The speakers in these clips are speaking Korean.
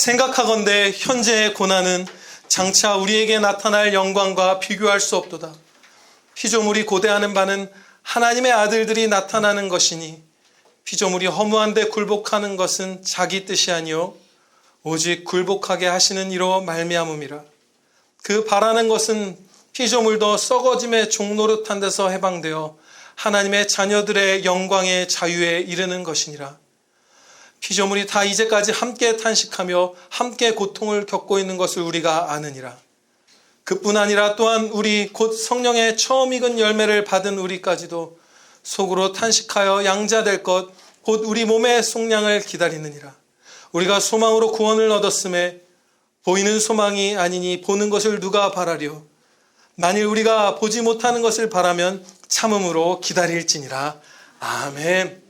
생각하건대 현재의 고난은 장차 우리에게 나타날 영광과 비교할 수 없도다. 피조물이 고대하는 바는 하나님의 아들들이 나타나는 것이니 피조물이 허무한데 굴복하는 것은 자기 뜻이 아니요 오직 굴복하게 하시는 이로 말미암음이라. 그 바라는 것은 피조물도 썩어짐의 종노릇한 데서 해방되어 하나님의 자녀들의 영광의 자유에 이르는 것이니라. 피조물이 다 이제까지 함께 탄식하며 함께 고통을 겪고 있는 것을 우리가 아느니라. 그뿐 아니라 또한 우리 곧 성령의 처음 익은 열매를 받은 우리까지도 속으로 탄식하여 양자될 것 곧 우리 몸의 속량을 기다리느니라. 우리가 소망으로 구원을 얻었음에 보이는 소망이 아니니 보는 것을 누가 바라려. 만일 우리가 보지 못하는 것을 바라면 참음으로 기다릴지니라. 아멘.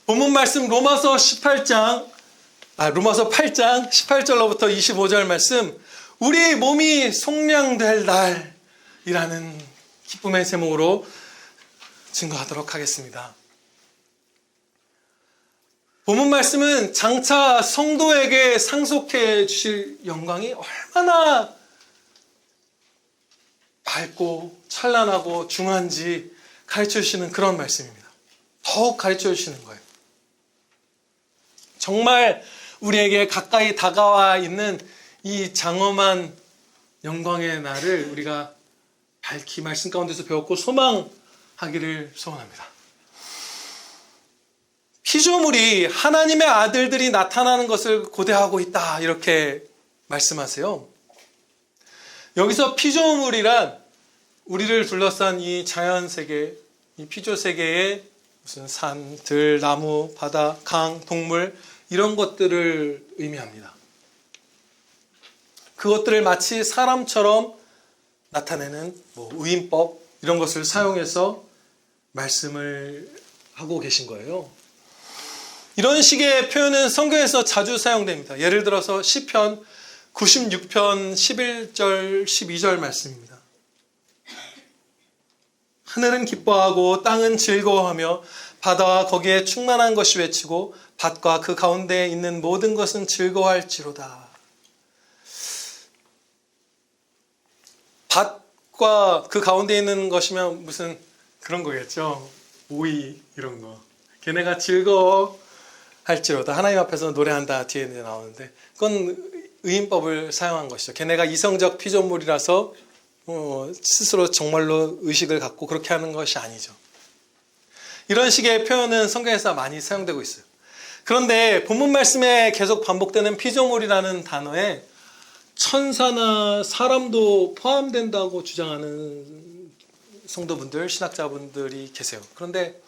본문 말씀 로마서 8장 18절로부터 25절 말씀, 우리 몸이 속량될 날이라는 기쁨의 제목으로 증거하도록 하겠습니다. 본문 말씀은 장차 성도에게 상속해 주실 영광이 얼마나 밝고 찬란하고 중한지 가르쳐 주시는 그런 말씀입니다. 더욱 가르쳐 주시는 거예요. 정말 우리에게 가까이 다가와 있는 이 장엄한 영광의 날을 우리가 밝히 말씀 가운데서 배웠고 소망하기를 소원합니다. 피조물이 하나님의 아들들이 나타나는 것을 고대하고 있다, 이렇게 말씀하세요. 여기서 피조물이란 우리를 둘러싼 이 자연세계, 이 피조세계의 무슨 산, 들, 나무, 바다, 강, 동물, 이런 것들을 의미합니다. 그것들을 마치 사람처럼 나타내는 의인법, 이런 것을 사용해서 말씀을 하고 계신 거예요. 이런 식의 표현은 성경에서 자주 사용됩니다. 예를 들어서 시편 96편 11절 12절 말씀입니다. 하늘은 기뻐하고 땅은 즐거워하며 바다와 거기에 충만한 것이 외치고 밭과 그 가운데에 있는 모든 것은 즐거워할지로다. 밭과 그 가운데 있는 것이면 무슨 그런 거겠죠. 오이 이런 거. 걔네가 즐거워할지로다. 하나님 앞에서 노래한다 뒤에 나오는데 그건 의인법을 사용한 것이죠. 걔네가 이성적 피조물이라서 스스로 정말로 의식을 갖고 그렇게 하는 것이 아니죠. 이런 식의 표현은 성경에서 많이 사용되고 있어요. 그런데 본문 말씀에 계속 반복되는 피조물이라는 단어에 천사나 사람도 포함된다고 주장하는 성도분들, 신학자분들이 계세요. 그런데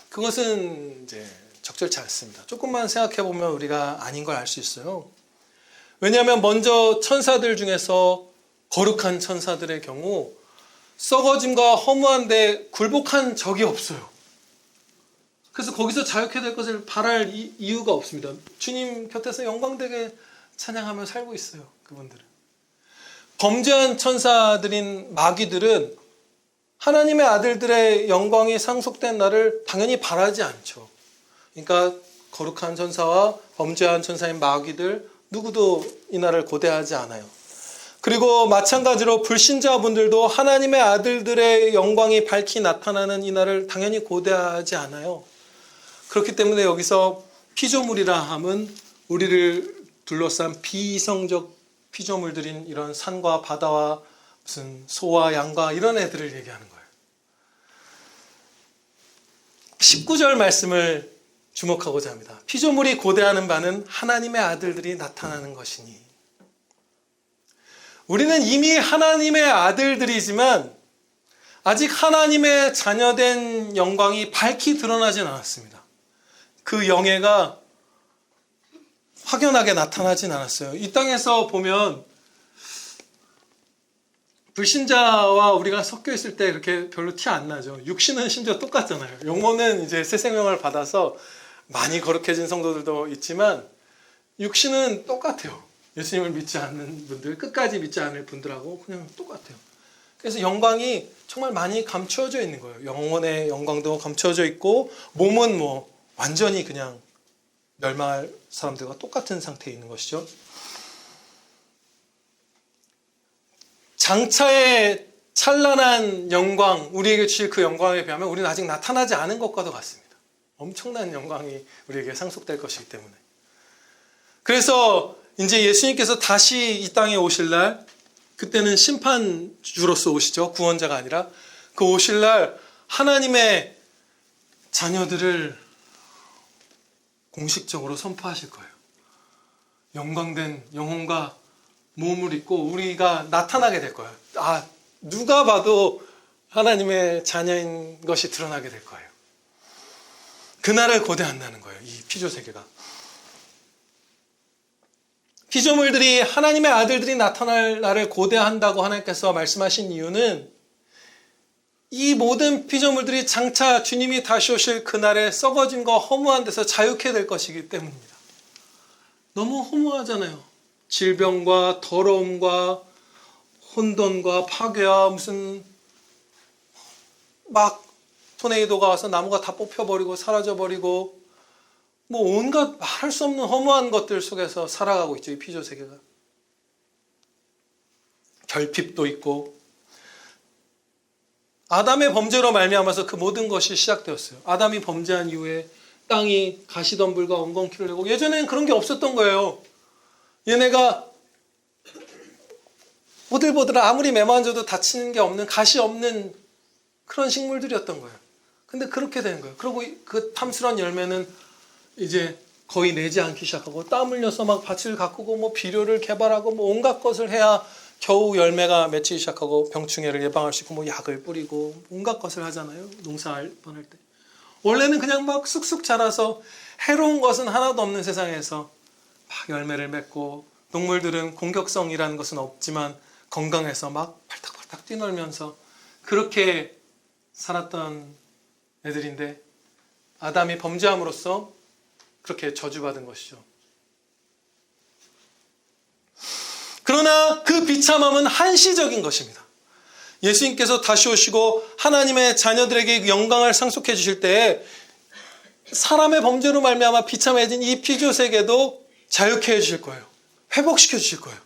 그것은 이제 적절치 않습니다. 조금만 생각해 보면 우리가 아닌 걸 알 수 있어요. 왜냐하면 먼저 천사들 중에서 거룩한 천사들의 경우 썩어짐과 허무한데 굴복한 적이 없어요. 그래서 거기서 자유케 될 것을 바랄 이유가 없습니다. 주님 곁에서 영광되게 찬양하며 살고 있어요. 그분들은. 범죄한 천사들인 마귀들은 하나님의 아들들의 영광이 상속된 날을 당연히 바라지 않죠. 그러니까 거룩한 천사와 범죄한 천사인 마귀들 누구도 이 날을 고대하지 않아요. 그리고 마찬가지로 불신자분들도 하나님의 아들들의 영광이 밝히 나타나는 이 날을 당연히 고대하지 않아요. 그렇기 때문에 여기서 피조물이라 함은 우리를 둘러싼 비이성적 피조물들인 이런 산과 바다와 무슨 소와 양과 이런 애들을 얘기하는 거예요. 19절 말씀을 주목하고자 합니다. 피조물이 고대하는 바는 하나님의 아들들이 나타나는 것이니. 우리는 이미 하나님의 아들들이지만 아직 하나님의 자녀된 영광이 밝히 드러나진 않았습니다. 그 영예가 확연하게 나타나진 않았어요. 이 땅에서 보면 불신자와 우리가 섞여 있을 때 그렇게 별로 티 안 나죠. 육신은 심지어 똑같잖아요. 영혼은 이제 새 생명을 받아서 많이 거룩해진 성도들도 있지만 육신은 똑같아요. 예수님을 믿지 않는 분들, 끝까지 믿지 않을 분들하고 그냥 똑같아요. 그래서 영광이 정말 많이 감추어져 있는 거예요. 영혼의 영광도 감추어져 있고 몸은 완전히 그냥 멸망할 사람들과 똑같은 상태에 있는 것이죠. 장차의 찬란한 영광, 우리에게 주실 그 영광에 비하면 우리는 아직 나타나지 않은 것과도 같습니다. 엄청난 영광이 우리에게 상속될 것이기 때문에. 그래서 이제 예수님께서 다시 이 땅에 오실 날, 그때는 심판주로서 오시죠. 구원자가 아니라. 그 오실 날 하나님의 자녀들을 공식적으로 선포하실 거예요. 영광된 영혼과 몸을 입고 우리가 나타나게 될 거예요. 아, 누가 봐도 하나님의 자녀인 것이 드러나게 될 거예요. 그날을 고대한다는 거예요. 이 피조세계가. 피조물들이 하나님의 아들들이 나타날 날을 고대한다고 하나님께서 말씀하신 이유는 이 모든 피조물들이 장차 주님이 다시 오실 그날에 썩어짐과 허무한 데서 자유케 될 것이기 때문입니다. 너무 허무하잖아요. 질병과 더러움과 혼돈과 파괴와 무슨 막 토네이도가 와서 나무가 다 뽑혀버리고 사라져버리고 뭐 온갖 말할 수 없는 허무한 것들 속에서 살아가고 있죠. 이 피조세계가. 결핍도 있고 아담의 범죄로 말미암아서 그 모든 것이 시작되었어요. 아담이 범죄한 이후에 땅이 가시덤불과 엉겅퀴를 내고 예전에는 그런 게 없었던 거예요. 얘네가 보들보들 아무리 매만져도 다치는 게 없는 가시 없는 그런 식물들이었던 거예요. 근데 그렇게 되는 거예요. 그리고 그 탐스러운 열매는 이제 거의 내지 않기 시작하고 땀 흘려서 막 밭을 가꾸고 뭐 비료를 개발하고 뭐 온갖 것을 해야 겨우 열매가 맺히기 시작하고 병충해를 예방할 수 있고 뭐 약을 뿌리고 온갖 것을 하잖아요. 농사할 뻔할 때. 원래는 그냥 막 쑥쑥 자라서 해로운 것은 하나도 없는 세상에서 막 열매를 맺고 동물들은 공격성이라는 것은 없지만 건강해서 막 팔딱팔딱 뛰놀면서 그렇게 살았던 애들인데 아담이 범죄함으로써 그렇게 저주받은 것이죠. 그러나 그 비참함은 한시적인 것입니다. 예수님께서 다시 오시고 하나님의 자녀들에게 영광을 상속해 주실 때에 사람의 범죄로 말미암아 비참해진 이 피조세계도 자유케 해주실 거예요. 회복시켜 주실 거예요.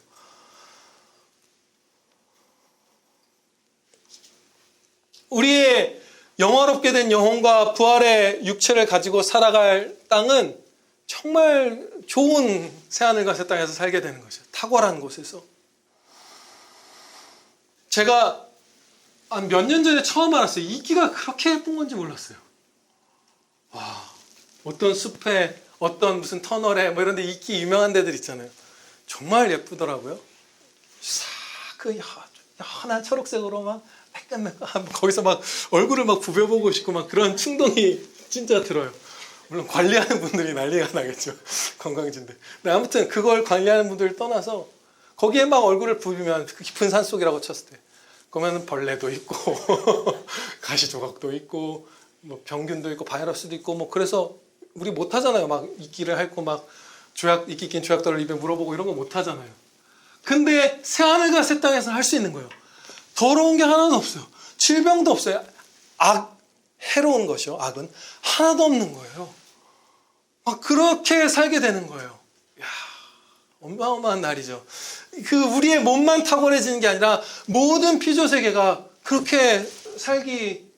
우리의 영화롭게 된 영혼과 부활의 육체를 가지고 살아갈 땅은 정말 좋은 새하늘과 새 땅에서 살게 되는 거죠. 탁월한 곳에서. 제가 한 몇 년 전에 처음 알았어요. 이끼가 그렇게 예쁜 건지 몰랐어요. 와, 어떤 숲에 어떤 무슨 터널에 뭐 이런 데 이끼 유명한 데들 있잖아요. 정말 예쁘더라고요. 싹 그 환한 초록색으로 막 거기서 막 얼굴을 막 부벼보고 싶고 막 그런 충동이 진짜 들어요. 물론 관리하는 분들이 난리가 나겠죠. 관광지인데. 근데 아무튼 그걸 관리하는 분들을 떠나서 거기에 막 얼굴을 부비면 그 깊은 산속이라고 쳤을 때 그러면 벌레도 있고 가시 조각도 있고 뭐 병균도 있고 바이러스도 있고 뭐 그래서 우리 못 하잖아요. 막 이끼를 핥고 막 이끼 낀 조약돌을 입에 물어보고 이런 거 못 하잖아요. 근데 새하늘과 새 땅에서 할 수 있는 거예요. 더러운 게 하나도 없어요. 질병도 없어요. 해로운 것이요. 악은 하나도 없는 거예요. 막 그렇게 살게 되는 거예요. 이야, 어마어마한 날이죠. 그 우리의 몸만 탁월해지는 게 아니라 모든 피조세계가 그렇게 살기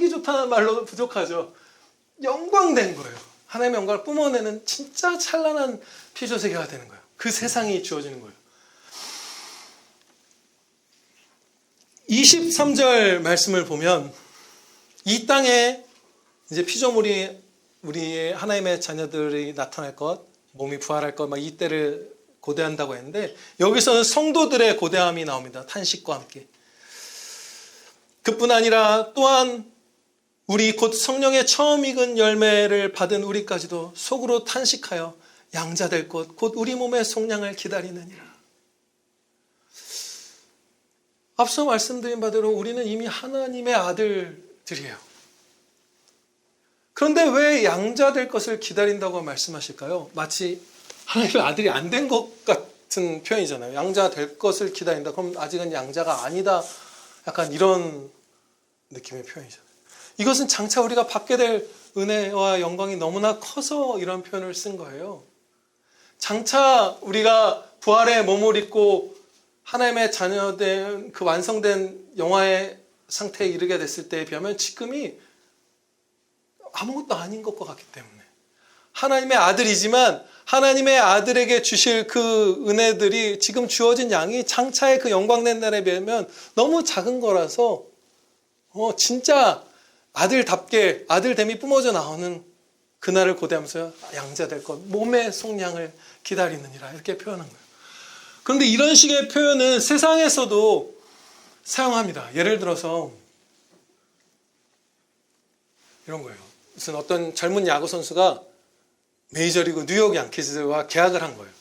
좋다는 말로 부족하죠. 영광된 거예요. 하나님의 영광을 뿜어내는 진짜 찬란한 피조세계가 되는 거예요. 그 세상이 주어지는 거예요. 23절 말씀을 보면 이 땅에 이제 피조물이 우리의 하나님의 자녀들이 나타날 것, 몸이 부활할 것, 막 이때를 고대한다고 했는데 여기서는 성도들의 고대함이 나옵니다. 탄식과 함께. 그뿐 아니라 또한 우리 곧 성령의 처음 익은 열매를 받은 우리까지도 속으로 탄식하여 양자될 것, 곧 우리 몸의 속량을 기다리느니라. 앞서 말씀드린 바대로 우리는 이미 하나님의 아들들이에요. 그런데 왜 양자될 것을 기다린다고 말씀하실까요? 마치 하나님의 아들이 안 된 것 같은 표현이잖아요. 양자될 것을 기다린다. 그럼 아직은 양자가 아니다. 약간 이런 느낌의 표현이잖아요. 이것은 장차 우리가 받게 될 은혜와 영광이 너무나 커서 이런 표현을 쓴 거예요. 장차 우리가 부활의 몸을 입고 하나님의 자녀된 그 완성된 영화의 상태에 이르게 됐을 때에 비하면 지금이 아무것도 아닌 것과 같기 때문에 하나님의 아들이지만 하나님의 아들에게 주실 그 은혜들이 지금 주어진 양이 장차의 그 영광된 날에 비하면 너무 작은 거라서 진짜 아들답게 아들됨이 뿜어져 나오는 그날을 고대하면서 양자될 것, 몸의 속량을 기다리느니라 이렇게 표현한 거예요. 그런데 이런 식의 표현은 세상에서도 사용합니다. 예를 들어서 이런 거예요. 무슨 어떤 젊은 야구 선수가 메이저리그 뉴욕 양키즈와 계약을 한 거예요.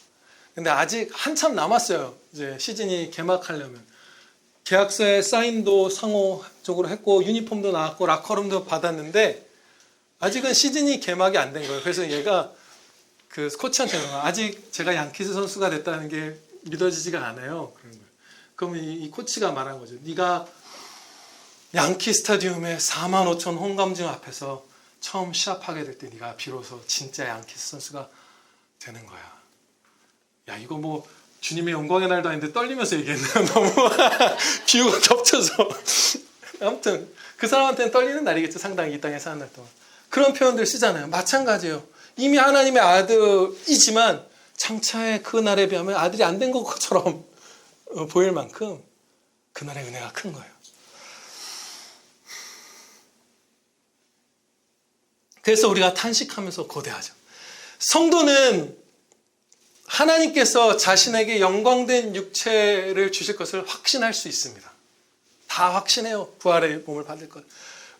근데 아직 한참 남았어요. 이제 시즌이 개막하려면. 계약서에 사인도 상호적으로 했고 유니폼도 나왔고 라커룸도 받았는데 아직은 시즌이 개막이 안 된 거예요. 그래서 얘가 그 코치한테 아직 제가 양키즈 선수가 됐다는 게 믿어지지가 않아요. 그런 거예요. 그럼 이 코치가 말한 거죠. 네가 양키 스타디움에 4만 5천 홈감증 앞에서 처음 시합하게 될 때 네가 비로소 진짜 양키스 선수가 되는 거야. 야, 이거 뭐 주님의 영광의 날도 아닌데 떨리면서 얘기했나? 너무 비유가 겹쳐서. 아무튼 그 사람한테는 떨리는 날이겠죠. 상당히 이 땅에 사는 날 동안. 그런 표현들 쓰잖아요. 마찬가지예요. 이미 하나님의 아들이지만 장차의 그 날에 비하면 아들이 안 된 것처럼 보일 만큼 그날의 은혜가 큰 거예요. 그래서 우리가 탄식하면서 고대하죠. 성도는 하나님께서 자신에게 영광된 육체를 주실 것을 확신할 수 있습니다. 다 확신해요. 부활의 몸을 받을 것.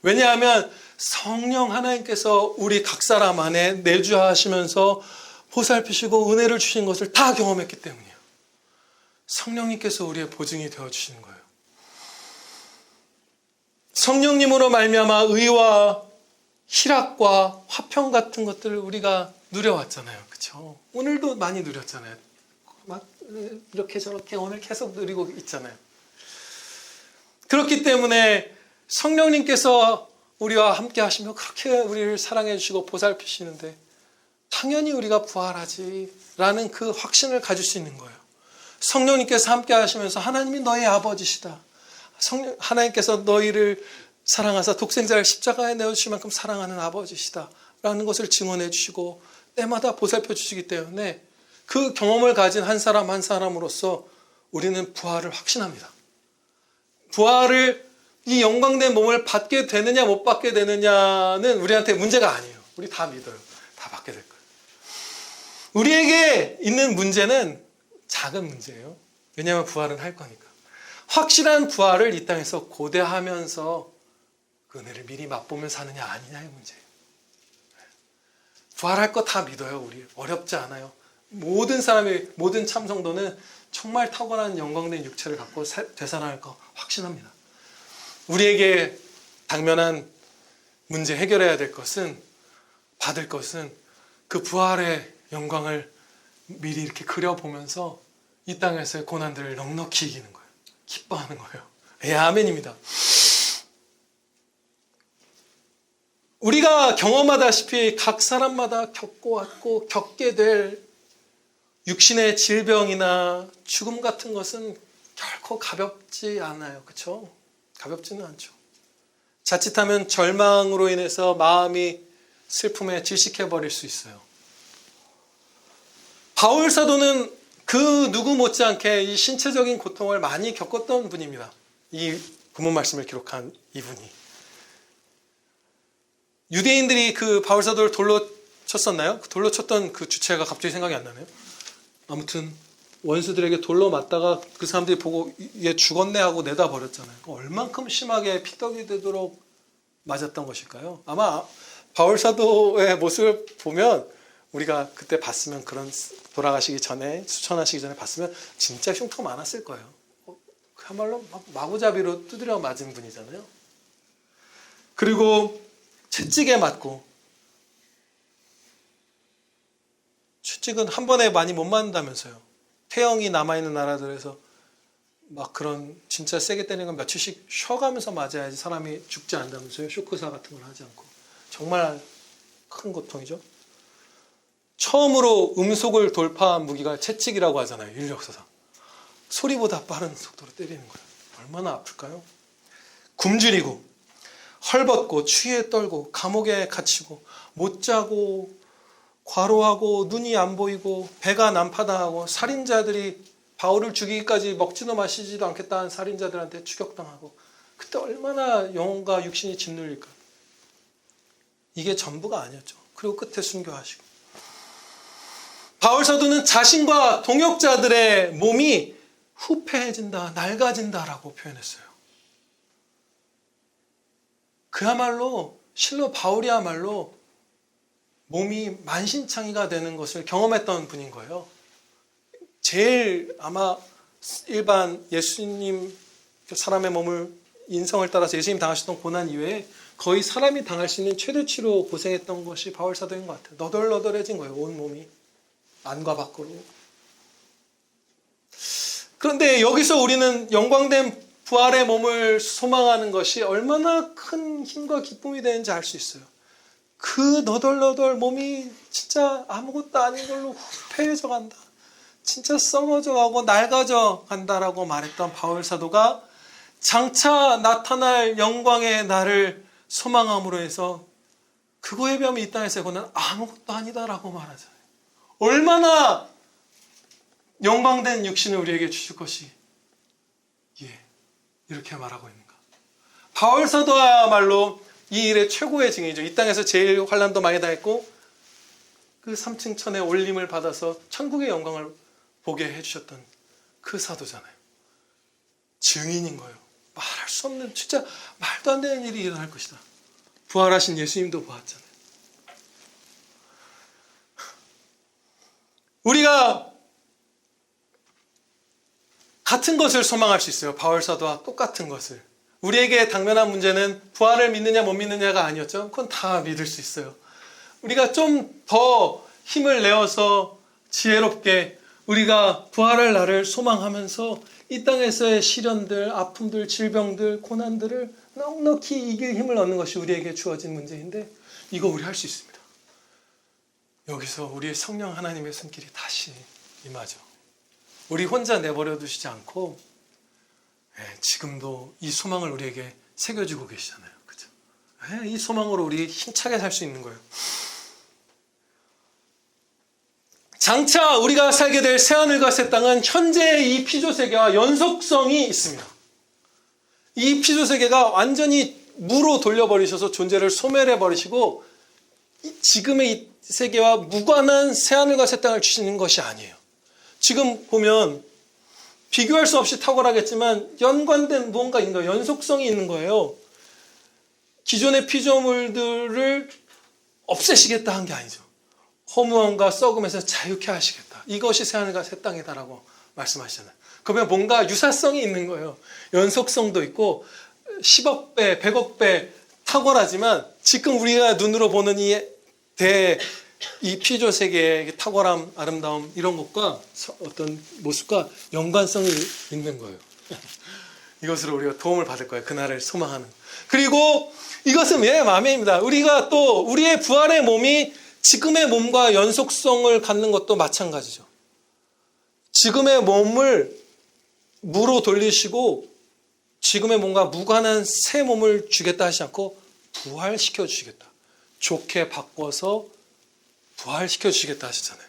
왜냐하면 성령 하나님께서 우리 각 사람 안에 내주하시면서 보살피시고 은혜를 주신 것을 다 경험했기 때문이에요. 성령님께서 우리의 보증이 되어주시는 거예요. 성령님으로 말미암아 의와 희락과 화평 같은 것들을 우리가 누려왔잖아요. 그렇죠? 오늘도 많이 누렸잖아요. 막 이렇게 저렇게 오늘 계속 누리고 있잖아요. 그렇기 때문에 성령님께서 우리와 함께 하시며 그렇게 우리를 사랑해 주시고 보살피시는데 당연히 우리가 부활하지라는 그 확신을 가질 수 있는 거예요. 성령님께서 함께 하시면서 하나님이 너의 아버지시다. 하나님께서 너희를 사랑하사 독생자를 십자가에 내어주실 만큼 사랑하는 아버지시다 라는 것을 증언해 주시고 때마다 보살펴 주시기 때문에 그 경험을 가진 한 사람 한 사람으로서 우리는 부활을 확신합니다. 부활을 이 영광된 몸을 받게 되느냐 못 받게 되느냐는 우리한테 문제가 아니에요. 우리 다 믿어요. 다 받게 될 거예요. 우리에게 있는 문제는 작은 문제예요. 왜냐하면 부활은 할 거니까. 확실한 부활을 이 땅에서 고대하면서 그 은혜를 미리 맛보면 사느냐 아니냐의 문제예요. 부활할 거 다 믿어요. 우리 어렵지 않아요. 모든 사람이 모든 참성도는 정말 탁월한 영광된 육체를 갖고 되살아날 거 확신합니다. 우리에게 당면한 문제 해결해야 될 것은 받을 것은 그 부활의 영광을 미리 이렇게 그려보면서 이 땅에서의 고난들을 넉넉히 이기는 거예요. 기뻐하는 거예요. 예, 아멘입니다. 우리가 경험하다시피 각 사람마다 겪어왔고 겪게 될 육신의 질병이나 죽음 같은 것은 결코 가볍지 않아요. 그렇죠? 가볍지는 않죠. 자칫하면 절망으로 인해서 마음이 슬픔에 질식해버릴 수 있어요. 바울 사도는 그 누구 못지않게 이 신체적인 고통을 많이 겪었던 분입니다. 이 본문 말씀을 기록한 이분이. 유대인들이 그 바울 사도를 돌로 쳤었나요? 돌로 쳤던 그 주체가 갑자기 생각이 안 나네요. 아무튼 원수들에게 돌로 맞다가 그 사람들이 보고 얘 죽었네 하고 내다 버렸잖아요. 얼만큼 심하게 피떡이 되도록 맞았던 것일까요? 아마 바울 사도의 모습을 보면 우리가 그때 봤으면 그런 돌아가시기 전에 수천하시기 전에 봤으면 진짜 흉터 많았을 거예요. 그야말로 마구잡이로 두드려 맞은 분이잖아요. 그리고 채찍에 맞고 채찍은 한 번에 많이 못 맞는다면서요. 태형이 남아있는 나라들에서 막 그런 진짜 세게 때리는 건 며칠씩 쉬어가면서 맞아야지 사람이 죽지 않다면서요. 쇼크사 같은 걸 하지 않고. 정말 큰 고통이죠. 처음으로 음속을 돌파한 무기가 채찍이라고 하잖아요. 인류 역사상. 소리보다 빠른 속도로 때리는 거예요. 얼마나 아플까요? 굶주리고 헐벗고 추위에 떨고 감옥에 갇히고 못 자고 과로하고 눈이 안 보이고 배가 난파당하고 살인자들이 바울을 죽이기까지 먹지도 마시지도 않겠다는 살인자들한테 추격당하고 그때 얼마나 영혼과 육신이 짓눌릴까. 이게 전부가 아니었죠. 그리고 끝에 순교하시고. 바울 사도는 자신과 동역자들의 몸이 후패해진다, 낡아진다라고 표현했어요. 그야말로 실로 바울이야말로 몸이 만신창이가 되는 것을 경험했던 분인 거예요. 제일 아마 일반 예수님 사람의 몸을 인성을 따라서 예수님 당하셨던 고난 이외에 거의 사람이 당할 수 있는 최대치로 고생했던 것이 바울 사도인 것 같아요. 너덜너덜해진 거예요. 온 몸이 안과 밖으로. 그런데 여기서 우리는 영광된 부활의 몸을 소망하는 것이 얼마나 큰 힘과 기쁨이 되는지 알 수 있어요. 그 너덜너덜 몸이 진짜 아무것도 아닌 걸로 후패해져 간다. 진짜 썩어져 가고 낡아져 간다라고 말했던 바울 사도가 장차 나타날 영광의 날을 소망함으로 해서 그거에 비하면 이 땅에서 그는 아무것도 아니다라고 말하잖아요. 얼마나 영광된 육신을 우리에게 주실 것이 이렇게 말하고 있는가. 바울 사도야말로 이 일의 최고의 증인이죠. 이 땅에서 제일 환난도 많이 당했고 그 3층 천에 올림을 받아서 천국의 영광을 보게 해주셨던 그 사도잖아요. 증인인 거예요. 말할 수 없는 진짜 말도 안 되는 일이 일어날 것이다. 부활하신 예수님도 보았잖아요. 우리가 같은 것을 소망할 수 있어요. 바울 사도와 똑같은 것을. 우리에게 당면한 문제는 부활을 믿느냐 못 믿느냐가 아니었죠. 그건 다 믿을 수 있어요. 우리가 좀 더 힘을 내어서 지혜롭게 우리가 부활할 날을 소망하면서 이 땅에서의 시련들, 아픔들, 질병들, 고난들을 넉넉히 이길 힘을 얻는 것이 우리에게 주어진 문제인데 이거 우리 할 수 있습니다. 여기서 우리의 성령 하나님의 손길이 다시 임하죠. 우리 혼자 내버려 두시지 않고 지금도 이 소망을 우리에게 새겨주고 계시잖아요. 그죠? 이 소망으로 우리 힘차게 살 수 있는 거예요. 장차 우리가 살게 될 새하늘과 새 땅은 현재의 이 피조세계와 연속성이 있습니다. 이 피조세계가 완전히 무로 돌려버리셔서 존재를 소멸해버리시고 지금의 이 세계와 무관한 새하늘과 새 땅을 주시는 것이 아니에요. 지금 보면 비교할 수 없이 탁월하겠지만 연관된 무언가 있는 거예요. 연속성이 있는 거예요. 기존의 피조물들을 없애시겠다 한 게 아니죠. 허무함과 썩음에서 자유케 하시겠다. 이것이 새하늘과 새 땅이다라고 말씀하시잖아요. 그러면 뭔가 유사성이 있는 거예요. 연속성도 있고 10억 배, 100억 배 탁월하지만 지금 우리가 눈으로 보는 이 피조 세계의 탁월함, 아름다움 이런 것과 어떤 모습과 연관성이 있는 거예요. 이것으로 우리가 도움을 받을 거예요. 그날을 소망하는. 그리고 이것은 왜 마음입니다. 우리가 또 우리의 부활의 몸이 지금의 몸과 연속성을 갖는 것도 마찬가지죠. 지금의 몸을 무로 돌리시고 지금의 몸과 무관한 새 몸을 주겠다 하시지 않고 부활시켜 주시겠다. 좋게 바꿔서 부활시켜 주시겠다 하시잖아요.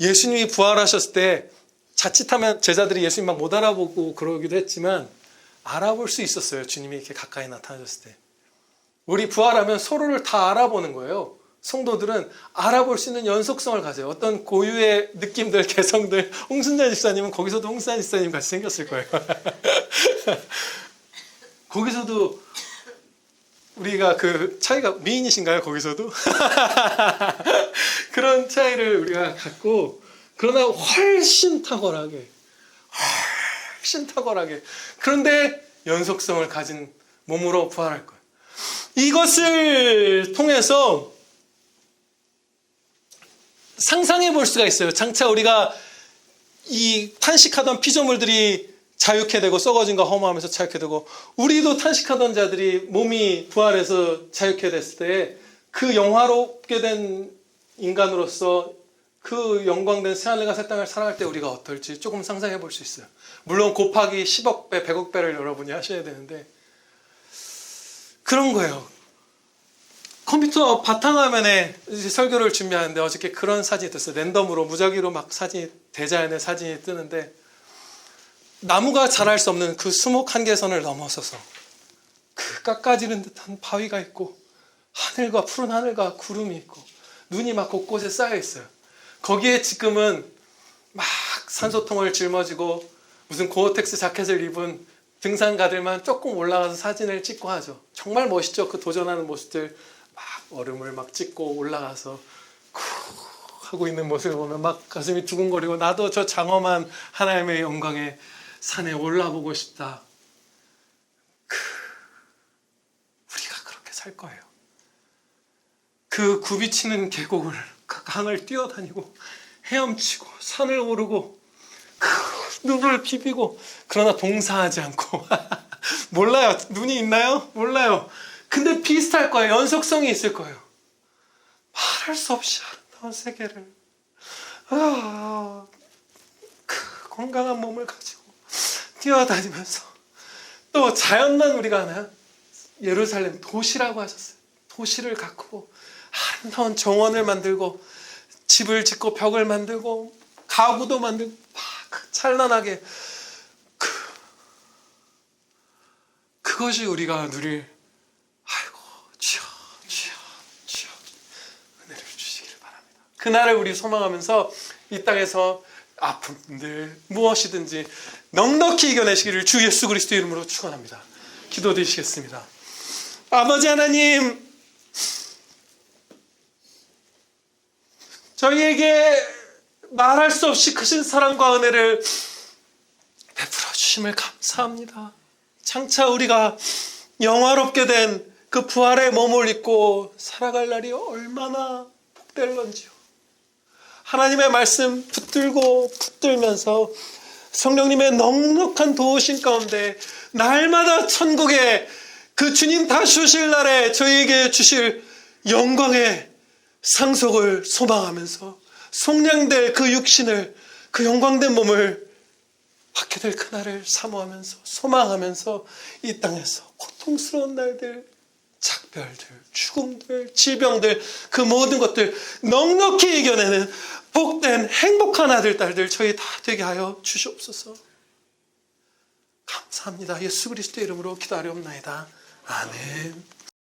예수님이 부활하셨을 때 자칫하면 제자들이 예수님 막 못 알아보고 그러기도 했지만 알아볼 수 있었어요. 주님이 이렇게 가까이 나타나셨을 때. 우리 부활하면 서로를 다 알아보는 거예요. 성도들은 알아볼 수 있는 연속성을 가져요. 어떤 고유의 느낌들, 개성들. 홍순자 집사님은 거기서도 홍순자 집사님 같이 생겼을 거예요. 거기서도 우리가 그 차이가 미인이신가요? 거기서도? 그런 차이를 우리가 갖고 그러나 훨씬 탁월하게 그런데 연속성을 가진 몸으로 부활할 거예요. 이것을 통해서 상상해 볼 수가 있어요. 장차 우리가 이 탄식하던 피조물들이 자유케 되고 썩어진 거 허무하면서 자유케 되고, 우리도 탄식하던 자들이 몸이 부활해서 자유케 됐을 때 그 영화롭게 된 인간으로서 그 영광된 새하늘과 새 땅을 살아갈 때 우리가 어떨지 조금 상상해 볼 수 있어요. 물론 곱하기 10억 배, 100억 배를 여러분이 하셔야 되는데 그런 거예요. 컴퓨터 바탕화면에 이제 설교를 준비하는데 어저께 그런 사진이 떴어요. 랜덤으로 무작위로 막 사진이, 대자연의 사진이 뜨는데 나무가 자랄 수 없는 그 수목 한계선을 넘어서서 그 깎아지른 듯한 바위가 있고 하늘과 푸른 하늘과 구름이 있고 눈이 막 곳곳에 쌓여 있어요. 거기에 지금은 막 산소통을 짊어지고 무슨 고어텍스 자켓을 입은 등산가들만 조금 올라가서 사진을 찍고 하죠. 정말 멋있죠. 그 도전하는 모습들, 막 얼음을 막 찍고 올라가서 쿡 하고 있는 모습을 보면 막 가슴이 두근거리고, 나도 저 장엄한 하나님의 영광의 산에 올라보고 싶다. 우리가 그렇게 살 거예요. 그 굽이치는 계곡을, 그 강을 뛰어다니고 헤엄치고 산을 오르고 눈을 비비고, 그러나 동사하지 않고 몰라요. 눈이 있나요? 몰라요. 근데 비슷할 거예요. 연속성이 있을 거예요. 말할 수 없이 아름다운 세계를 그 건강한 몸을 가지고 뛰어다니면서, 또 자연만 우리가 하나요? 예루살렘 도시라고 하셨어요. 도시를 가꾸고 아름다운 정원을 만들고 집을 짓고 벽을 만들고 가구도 만들고 막 찬란하게, 그것이 우리가 누릴, 아이고 주여 주여 주여 은혜를 주시기를 바랍니다. 그날을 우리 소망하면서 이 땅에서 아픔들 무엇이든지 넉넉히 이겨내시기를 주 예수 그리스도 이름으로 축원합니다. 기도드리시겠습니다. 아버지 하나님, 저희에게 말할 수 없이 크신 사랑과 은혜를 베풀어 주심을 감사합니다. 장차 우리가 영화롭게 된 그 부활의 몸을 입고 살아갈 날이 얼마나 복될런지요. 하나님의 말씀 붙들고 붙들면서 성령님의 넉넉한 도우심 가운데 날마다 천국에 그 주님 다시 오실 날에 저희에게 주실 영광의 상속을 소망하면서 속량될 그 육신을, 그 영광된 몸을 받게 될 그날을 사모하면서 소망하면서 이 땅에서 고통스러운 날들, 작별들, 죽음들, 질병들, 그 모든 것들 넉넉히 이겨내는 복된 행복한 아들, 딸들 저희 다 되게 하여 주시옵소서. 감사합니다. 예수 그리스도의 이름으로 기도하옵나이다. 아멘.